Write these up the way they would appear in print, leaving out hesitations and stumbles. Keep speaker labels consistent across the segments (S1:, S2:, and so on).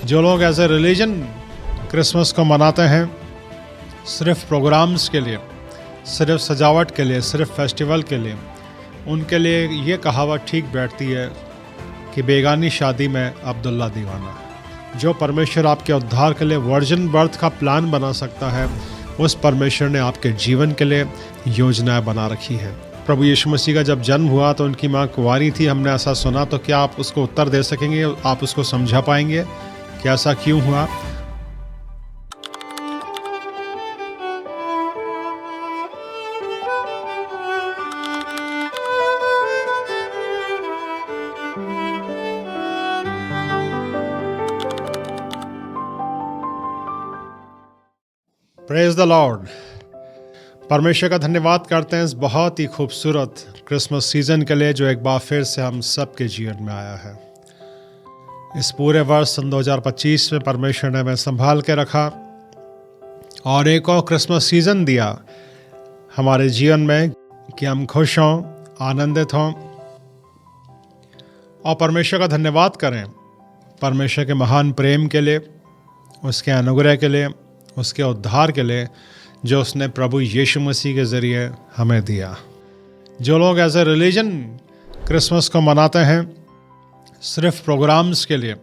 S1: जो लोग as a religion Christmas को मनाते हैं सिर्फ प्रोग्राम्स के लिए, सिर्फ सजावट के लिए, सिर्फ फेस्टिवल के लिए, उनके लिए ये कहावत ठीक बैठती है कि बेगानी शादी में अब्दुल्ला दीवाना। जो परमेश्वर आपके उद्धार के लिए वर्जिन बर्थ का प्लान बना सकता है, उस परमेश्वर ने आपके जीवन के लिए योजनाएं बना रखी हैं। प्रभु यीशु मसीह का जब जन्म हुआ तो उनकी माँ कुंवारी थी, हमने ऐसा सुना। तो क्या आप उसको उत्तर दे सकेंगे? आप उसको समझा पाएंगे कि ऐसा क्यों हुआ? Praise the Lord. परमेश्वर का धन्यवाद करते हैं इस बहुत ही खूबसूरत क्रिसमस सीजन के लिए जो एक बार फिर से हम सबके जीवन में आया है। इस पूरे वर्ष सन 2025 में परमेश्वर ने हमें संभाल के रखा और एक और क्रिसमस सीजन दिया हमारे जीवन में कि हम खुश हों, आनंदित हों और परमेश्वर का धन्यवाद करें परमेश्वर के महान प्रेम के लिए, उसके अनुग्रह के लिए, उसके उद्धार के लिए जो उसने प्रभु यीशु मसीह के ज़रिए हमें दिया। जो लोग एज ए रिलीजन क्रिसमस को मनाते हैं सिर्फ प्रोग्राम्स के लिए,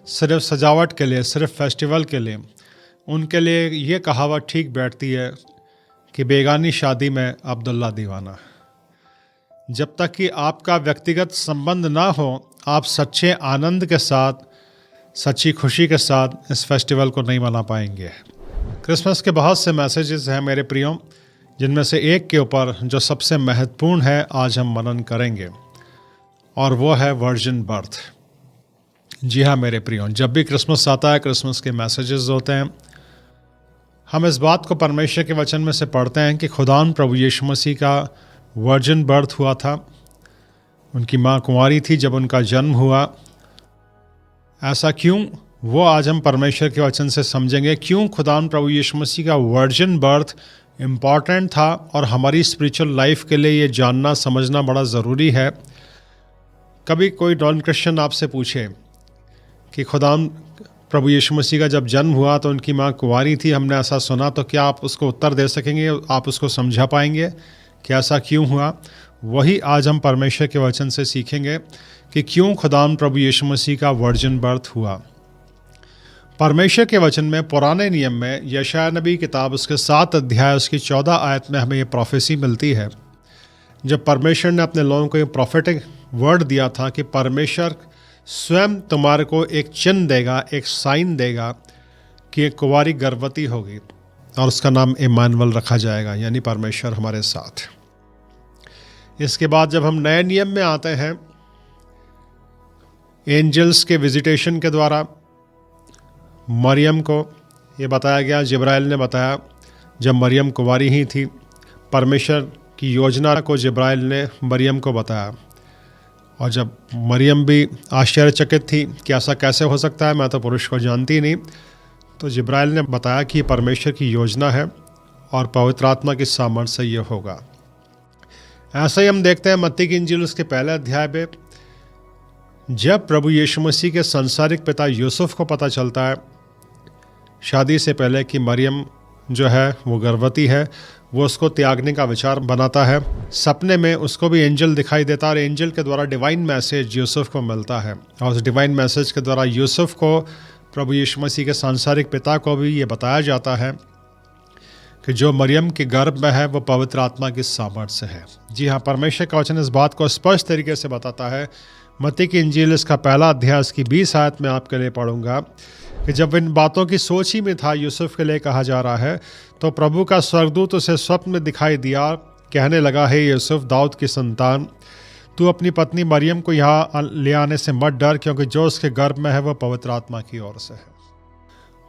S1: सिर्फ सजावट के लिए, सिर्फ फेस्टिवल के लिए, उनके लिए ये कहावत ठीक बैठती है कि बेगानी शादी में अब्दुल्ला दीवाना। जब तक कि आपका व्यक्तिगत संबंध ना हो, आप सच्चे आनंद के साथ, सच्ची खुशी के साथ इस फेस्टिवल को नहीं मना पाएंगे। क्रिसमस के बहुत से मैसेजेस हैं मेरे प्रियो, जिनमें से एक के ऊपर जो सबसे महत्वपूर्ण है आज हम मनन करेंगे और वो है वर्जिन बर्थ। जी हाँ मेरे प्रियो, जब भी क्रिसमस आता है, क्रिसमस के मैसेजेस होते हैं, हम इस बात को परमेश्वर के वचन में से पढ़ते हैं कि खुदान प्रभु यीशु मसीह का वर्जिन बर्थ हुआ था। उनकी माँ कुंवारी थी जब उनका जन्म हुआ। ऐसा क्यों, वो आज हम परमेश्वर के वचन से समझेंगे। क्यों खुदान प्रभु यीशु मसीह का वर्जिन बर्थ इम्पॉर्टेंट था और हमारी स्पिरिचुअल लाइफ के लिए ये जानना समझना बड़ा ज़रूरी है। कभी कोई नॉन क्रिश्चियन आपसे पूछे कि खुदान प्रभु यीशु मसीह का जब जन्म हुआ तो उनकी माँ कुंवारी थी, हमने ऐसा सुना। तो क्या आप उसको उत्तर दे सकेंगे? आप उसको समझा पाएंगे कि ऐसा क्यों हुआ? वही आज हम परमेश्वर के वचन से सीखेंगे कि क्यों खुदान प्रभु यीशु मसीह का वर्जिन बर्थ हुआ। परमेश्वर के वचन में पुराने नियम में यशायाह नबी किताब उसके 7 अध्याय उसकी 14 आयत में हमें ये प्रोफेसी मिलती है। जब परमेश्वर ने अपने लोगों को ये प्रॉफिटिक वर्ड दिया था कि परमेश्वर स्वयं तुम्हारे को एक चिन्ह देगा, एक साइन देगा कि एक कुंवारी गर्भवती होगी और उसका नाम इमानुएल रखा जाएगा, यानी परमेश्वर हमारे साथ। इसके बाद जब हम नए नियम में आते हैं, एंजल्स के विजिटेशन के द्वारा मरियम को ये बताया गया, जिब्राइल ने बताया जब मरियम कुंवारी ही थी, परमेश्वर की योजना को जिब्राइल ने मरियम को बताया। और जब मरियम भी आश्चर्यचकित थी कि ऐसा कैसे हो सकता है, मैं तो पुरुष को जानती नहीं, तो जिब्राइल ने बताया कि ये परमेश्वर की योजना है और पवित्र आत्मा की सामर्थ्य से ये होगा। ऐसा ही हम देखते हैं मत्ती की इंजील उसके पहले अध्याय में, जब प्रभु यीशु मसीह के संसारिक पिता यूसुफ को पता चलता है शादी से पहले कि मरियम जो है वो गर्भवती है, वो उसको त्यागने का विचार बनाता है। सपने में उसको भी एंजल दिखाई देता है और एंजल के द्वारा डिवाइन मैसेज यूसुफ को मिलता है और उस डिवाइन मैसेज के द्वारा यूसुफ को प्रभु यीशु मसीह के सांसारिक पिता को भी ये बताया जाता है कि जो मरियम के गर्भ में है वो पवित्र आत्मा की सामर्थ्य से है। जी हाँ, परमेश्वर का वचन इस बात को स्पष्ट तरीके से बताता है। मत्ती की इंजील इसका पहला अध्याय इसकी 20 आयत में आपके लिए पढ़ूंगा कि जब इन बातों की सोच ही में था, यूसुफ के लिए कहा जा रहा है, तो प्रभु का स्वर्गदूत उसे स्वप्न में दिखाई दिया, कहने लगा, हे यूसुफ, दाऊद की संतान, तू अपनी पत्नी मरियम को यहाँ ले आने से मत डर, क्योंकि जो उसके गर्भ में है वह पवित्र आत्मा की ओर से है।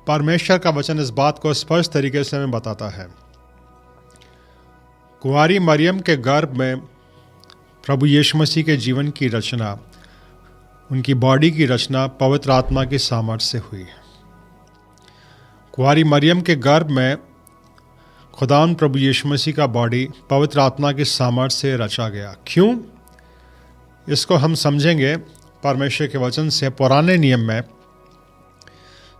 S1: परमेश्वर का वचन इस बात को स्पष्ट तरीके से हमें बताता है। कुंवारी मरियम के गर्भ में प्रभु यीशु मसीह के जीवन की रचना, उनकी बॉडी की रचना पवित्र आत्मा की सामर्थ्य से हुई। कुंवारी मरियम के गर्भ में खुदान प्रभु यीशु मसीह का बॉडी पवित्र आत्मा की सामर्थ्य से रचा गया। क्यों? इसको हम समझेंगे परमेश्वर के वचन से। पुराने नियम में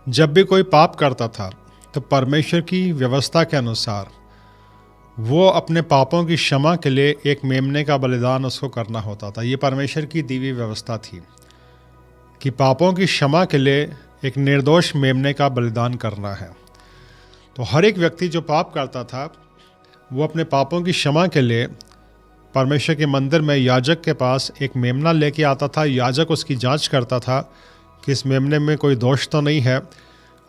S1: जब भी कोई पाप करता था तो परमेश्वर की व्यवस्था के अनुसार वो अपने पापों की क्षमा के लिए एक मेमने का बलिदान उसको करना होता था। ये परमेश्वर की दी हुई व्यवस्था थी कि पापों की क्षमा के लिए एक निर्दोष मेमने का बलिदान करना है। तो हर एक व्यक्ति जो पाप करता था वो अपने पापों की क्षमा के लिए परमेश्वर के मंदिर में याजक के पास एक मेमना लेके आता था। याजक उसकी जांच करता था कि इस मेमने में कोई दोष तो नहीं है,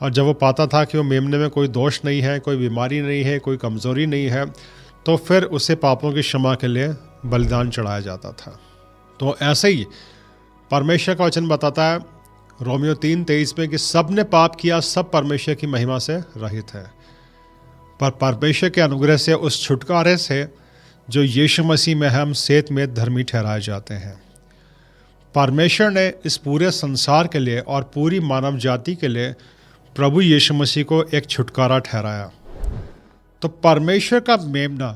S1: और जब वो पाता था कि वो मेमने में कोई दोष नहीं है, कोई बीमारी नहीं है, कोई कमज़ोरी नहीं है, तो फिर उसे पापों की क्षमा के लिए बलिदान चढ़ाया जाता था। तो ऐसे ही परमेश्वर का वचन बताता है रोमियो 3:23 में कि सब ने पाप किया, सब परमेश्वर की महिमा से रहित है। पर परमेश्वर के अनुग्रह से, उस छुटकारे से जो यीशु मसीह में हम सेत में धर्मी ठहराए जाते हैं, परमेश्वर ने इस पूरे संसार के लिए और पूरी मानव जाति के लिए प्रभु यीशु मसीह को एक छुटकारा ठहराया। तो परमेश्वर का मेमना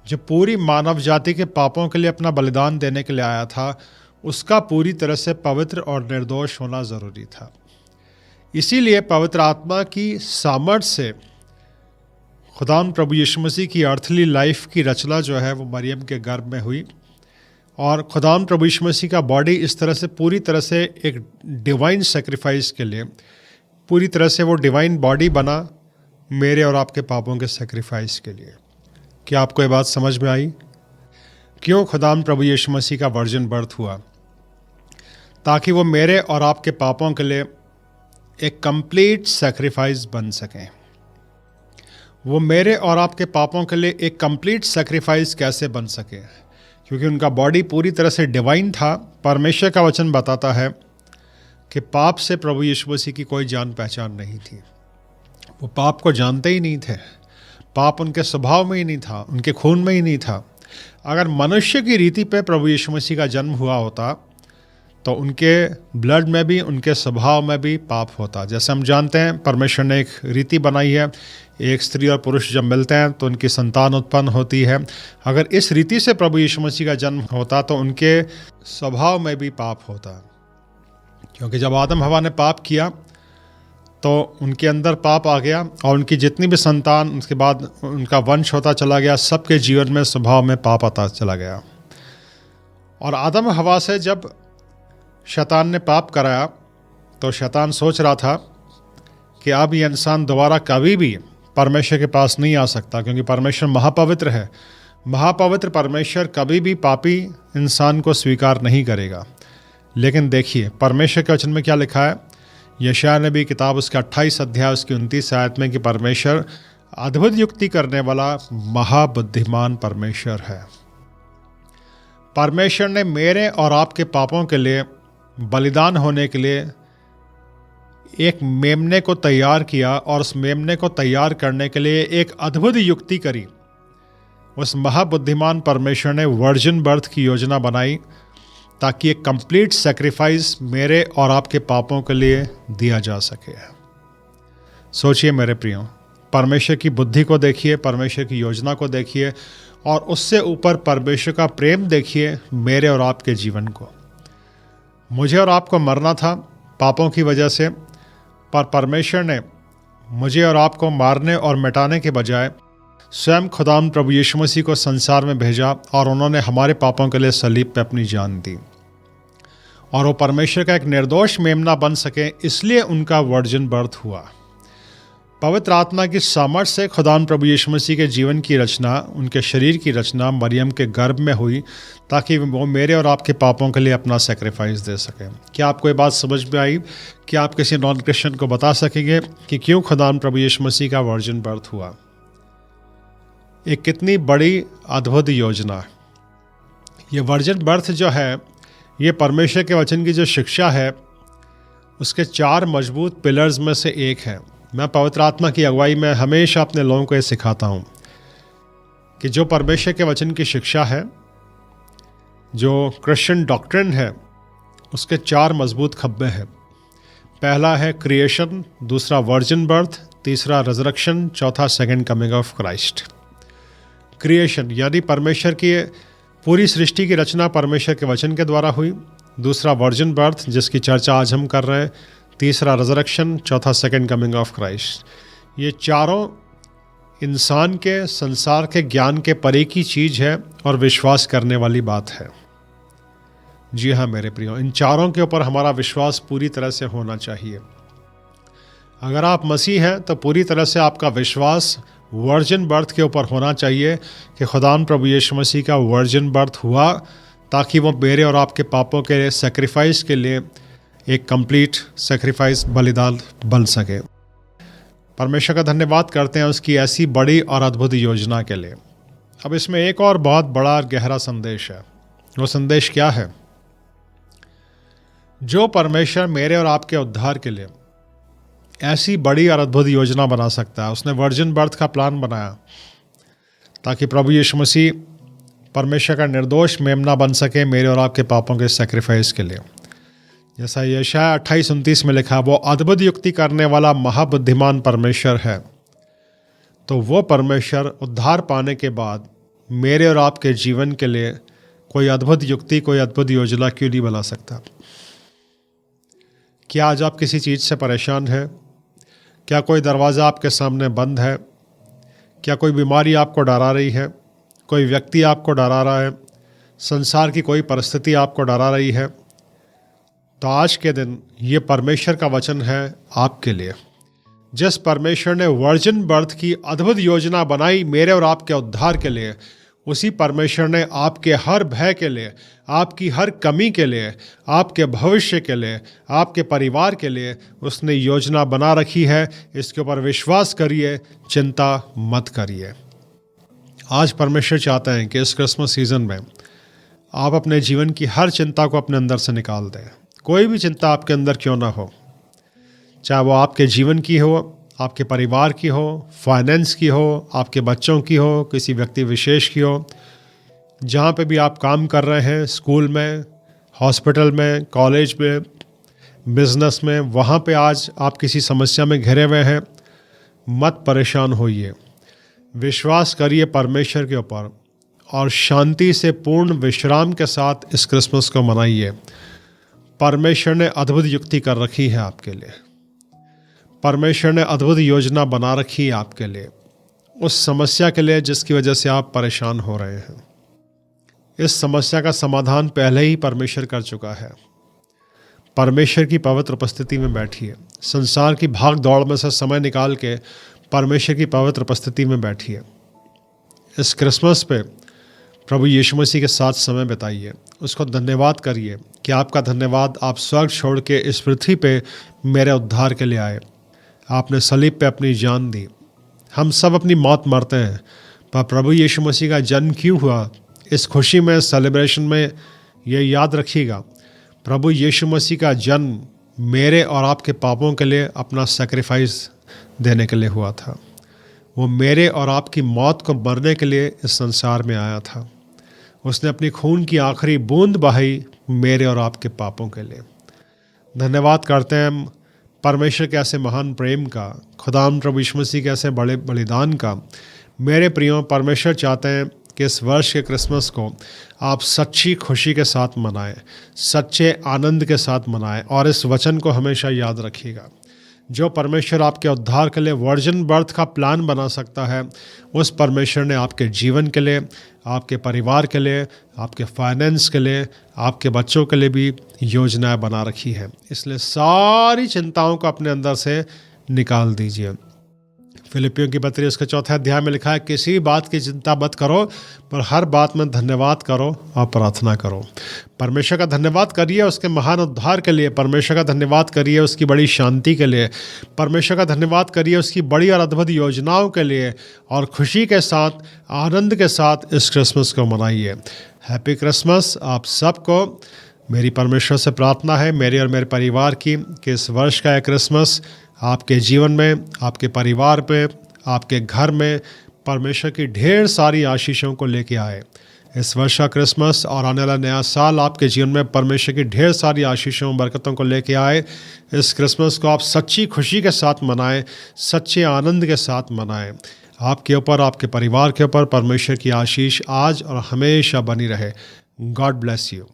S1: जो पूरी मानव जाति के पापों के लिए अपना बलिदान देने के लिए आया था, उसका पूरी तरह से पवित्र और निर्दोष होना ज़रूरी था। इसीलिए पवित्र आत्मा की सामर्थ्य से खुदाम प्रभु यीशु मसीह की अर्थली लाइफ की रचना जो है वो मरियम के गर्भ में हुई, और खुदाम प्रभु यीशु मसीह का बॉडी इस तरह से पूरी तरह से एक डिवाइन सेक्रीफाइस के लिए, पूरी तरह से वो डिवाइन बॉडी बना मेरे और आपके पापों के सेक्रीफाइस के लिए। क्या आपको ये बात समझ में आई? क्यों खुदाम प्रभु यीशु मसीह का वर्जिन बर्थ हुआ? ताकि वो मेरे और आपके पापों के लिए एक कंप्लीट सेक्रीफाइस बन सकें। वो मेरे और आपके पापों के लिए एक कंप्लीट सेक्रीफाइस कैसे बन सके? क्योंकि उनका बॉडी पूरी तरह से डिवाइन था। परमेश्वर का वचन बताता है कि पाप से प्रभु यीशु मसीह की कोई जान पहचान नहीं थी। वो पाप को जानते ही नहीं थे, पाप उनके स्वभाव में ही नहीं था, उनके खून में ही नहीं था। अगर मनुष्य की रीति पे प्रभु यीशु मसीह का जन्म हुआ होता तो उनके ब्लड में भी, उनके स्वभाव में भी पाप होता। जैसे हम जानते हैं परमेश्वर ने एक रीति बनाई है, एक स्त्री और पुरुष जब मिलते हैं तो उनकी संतान उत्पन्न होती है। अगर इस रीति से प्रभु यीशु मसीह का जन्म होता तो उनके स्वभाव में भी पाप होता, क्योंकि जब आदम हवा ने पाप किया तो उनके अंदर पाप आ गया, और उनकी जितनी भी संतान उसके बाद उनका वंश होता चला गया, सबके जीवन में स्वभाव में पाप आता चला गया। और आदम हवा से जब शैतान ने पाप कराया तो शैतान सोच रहा था कि अब ये इंसान दोबारा कभी भी परमेश्वर के पास नहीं आ सकता, क्योंकि परमेश्वर महापवित्र है। महापवित्र परमेश्वर कभी भी पापी इंसान को स्वीकार नहीं करेगा। लेकिन देखिए परमेश्वर के वचन में क्या लिखा है, यशायाह नबी किताब उसका 28 अध्याय उसकी 29 आयत में, कि परमेश्वर अद्भुत युक्ति करने वाला महाबुद्धिमान परमेश्वर है। परमेश्वर ने मेरे और आपके पापों के लिए बलिदान होने के लिए एक मेमने को तैयार किया, और उस मेमने को तैयार करने के लिए एक अद्भुत युक्ति करी। उस महाबुद्धिमान परमेश्वर ने वर्जिन बर्थ की योजना बनाई ताकि एक कंप्लीट सेक्रीफाइस मेरे और आपके पापों के लिए दिया जा सके। सोचिए मेरे प्रियो, परमेश्वर की बुद्धि को देखिए, परमेश्वर की योजना को देखिए, और उससे ऊपर परमेश्वर का प्रेम देखिए मेरे और आपके जीवन को। मुझे और आपको मरना था पापों की वजह से, पर परमेश्वर ने मुझे और आपको मारने और मिटाने के बजाय स्वयं खुदाम प्रभु यीशु मसीह को संसार में भेजा, और उन्होंने हमारे पापों के लिए सलीब पे अपनी जान दी, और वो परमेश्वर का एक निर्दोष मेमना बन सके, इसलिए उनका वर्जिन बर्थ हुआ। पवित्र आत्मा की सामर्थ्य से खुदाम प्रभु यीशु मसीह के जीवन की रचना, उनके शरीर की रचना मरियम के गर्भ में हुई, ताकि वो मेरे और आपके पापों के लिए अपना सेक्रीफाइस दे सके। क्या आपको ये बात समझ में आई? क्या आप किसी नॉन क्रिश्चियन को बता सकेंगे कि क्यों खुदाम प्रभु यीशु मसीह का वर्जिन बर्थ हुआ? एक कितनी बड़ी अद्भुत योजना। ये वर्जिन बर्थ जो है, ये परमेश्वर के वचन की जो शिक्षा है उसके 4 मजबूत पिलर्स में से एक है। मैं पवित्र आत्मा की अगुवाई में हमेशा अपने लोगों को ये सिखाता हूँ कि जो परमेश्वर के वचन की शिक्षा है, जो क्रिश्चियन डॉक्ट्रिन है, उसके 4 मजबूत खब्बे हैं। पहला है क्रिएशन, दूसरा वर्जिन बर्थ, तीसरा रिजरेक्शन, चौथा second coming of Christ. Creation यानी परमेश्वर की पूरी सृष्टि की रचना परमेश्वर के वचन के द्वारा हुई। दूसरा वर्जिन बर्थ जिसकी चर्चा आज हम कर रहे हैं। तीसरा रिजरेक्शन, चौथा सेकंड कमिंग ऑफ क्राइस्ट। ये चारों इंसान के संसार के ज्ञान के परे की चीज़ है और विश्वास करने वाली बात है। जी हाँ मेरे प्रियो, इन चारों के ऊपर हमारा विश्वास पूरी तरह से होना चाहिए। अगर आप मसीह हैं तो पूरी तरह से आपका विश्वास वर्जिन बर्थ के ऊपर होना चाहिए कि खुदाम प्रभु यीशु मसीह का वर्जिन बर्थ हुआ ताकि वो मेरे और आपके पापों के सेक्रीफाइस के लिए एक कंप्लीट सेक्रीफाइस बलिदान बन सके। परमेश्वर का धन्यवाद करते हैं उसकी ऐसी बड़ी और अद्भुत योजना के लिए। अब इसमें एक और बहुत बड़ा गहरा संदेश है। वो संदेश क्या है? जो परमेश्वर मेरे और आपके उद्धार के लिए ऐसी बड़ी और अद्भुत योजना बना सकता है, उसने वर्जिन बर्थ का प्लान बनाया ताकि प्रभु यीशु मसीह परमेश्वर का निर्दोष मेमना बन सके मेरे और आपके पापों के सेक्रीफाइस के लिए। जैसा यशायाह 28:29 में लिखा, वो अद्भुत युक्ति करने वाला महाबुद्धिमान परमेश्वर है। तो वो परमेश्वर उद्धार पाने के बाद मेरे और आपके जीवन के लिए कोई अद्भुत युक्ति, कोई अद्भुत योजना क्यों नहीं बना सकता? क्या आज आप किसी चीज़ से परेशान हैं? क्या कोई दरवाज़ा आपके सामने बंद है? क्या कोई बीमारी आपको डरा रही है? कोई व्यक्ति आपको डरा रहा है? संसार की कोई परिस्थिति आपको डरा रही है? तो आज के दिन ये परमेश्वर का वचन है आपके लिए। जिस परमेश्वर ने वर्जिन बर्थ की अद्भुत योजना बनाई मेरे और आपके उद्धार के लिए, उसी परमेश्वर ने आपके हर भय के लिए, आपकी हर कमी के लिए, आपके भविष्य के लिए, आपके परिवार के लिए उसने योजना बना रखी है। इसके ऊपर विश्वास करिए, चिंता मत करिए। आज परमेश्वर चाहते हैं कि इस क्रिसमस सीज़न में आप अपने जीवन की हर चिंता को अपने अंदर से निकाल दें। कोई भी चिंता आपके अंदर क्यों ना हो, चाहे वो आपके जीवन की हो, आपके परिवार की हो, फाइनेंस की हो, आपके बच्चों की हो, किसी व्यक्ति विशेष की हो, जहाँ पे भी आप काम कर रहे हैं, स्कूल में, हॉस्पिटल में, कॉलेज में, बिजनेस में, वहाँ पे आज आप किसी समस्या में घिरे हुए हैं, मत परेशान होइए। विश्वास करिए परमेश्वर के ऊपर और शांति से पूर्ण विश्राम के साथ इस क्रिसमस को मनाइए। परमेश्वर ने अद्भुत युक्ति कर रखी है आपके लिए। परमेश्वर ने अद्भुत योजना बना रखी है आपके लिए, उस समस्या के लिए जिसकी वजह से आप परेशान हो रहे हैं। इस समस्या का समाधान पहले ही परमेश्वर कर चुका है। परमेश्वर की पवित्र उपस्थिति में बैठिए। संसार की भाग दौड़ में से समय निकाल के परमेश्वर की पवित्र उपस्थिति में बैठिए। इस क्रिसमस पे प्रभु यीशु मसीह के साथ समय बिताइए। उसको धन्यवाद करिए कि आपका धन्यवाद, आप स्वर्ग छोड़ के इस पृथ्वी पे मेरे उद्धार के लिए आए। आपने सलीब पे अपनी जान दी। हम सब अपनी मौत मरते हैं, पर प्रभु यीशु मसीह का जन्म क्यों हुआ, इस खुशी में, सेलिब्रेशन में ये याद रखिएगा, प्रभु यीशु मसीह का जन्म मेरे और आपके पापों के लिए अपना सेक्रीफाइस देने के लिए हुआ था। वो मेरे और आपकी मौत को मरने के लिए इस संसार में आया था। उसने अपनी खून की आखिरी बूंद बहाई मेरे और आपके पापों के लिए। धन्यवाद करते हैं हम परमेश्वर के ऐसे महान प्रेम का, खुदाम प्रभु यीशु मसीह के ऐसे बड़े बलिदान का। मेरे प्रियो, परमेश्वर चाहते हैं कि इस वर्ष के क्रिसमस को आप सच्ची खुशी के साथ मनाएं, सच्चे आनंद के साथ मनाएं और इस वचन को हमेशा याद रखिएगा। जो परमेश्वर आपके उद्धार के लिए वर्जिन बर्थ का प्लान बना सकता है, उस परमेश्वर ने आपके जीवन के लिए, आपके परिवार के लिए, आपके फाइनेंस के लिए, आपके बच्चों के लिए भी योजनाएं बना रखी है। इसलिए सारी चिंताओं को अपने अंदर से निकाल दीजिए। फिलिपियों की पत्री उसके 4 अध्याय में लिखा है, किसी भी बात की चिंता मत करो, पर हर बात में धन्यवाद करो और प्रार्थना करो। परमेश्वर का धन्यवाद करिए उसके महान उद्धार के लिए। परमेश्वर का धन्यवाद करिए उसकी बड़ी शांति के लिए। परमेश्वर का धन्यवाद करिए उसकी बड़ी और अद्भुत योजनाओं के लिए। और खुशी के साथ, आनंद के साथ इस क्रिसमस को मनाइए। हैप्पी क्रिसमस आप सबको। मेरी परमेश्वर से प्रार्थना है, मेरे और मेरे परिवार की, कि इस वर्ष का क्रिसमस आपके जीवन में, आपके परिवार पे, आपके घर में परमेश्वर की ढेर सारी आशीषों को लेके आए। इस वर्ष का क्रिसमस और आने वाला नया साल आपके जीवन में परमेश्वर की ढेर सारी आशीषों, बरकतों को लेके आए। इस क्रिसमस को आप सच्ची खुशी के साथ मनाएं, सच्चे आनंद के साथ मनाएं। आपके ऊपर, आपके परिवार के ऊपर परमेश्वर की आशीष आज और हमेशा बनी रहे। God bless you.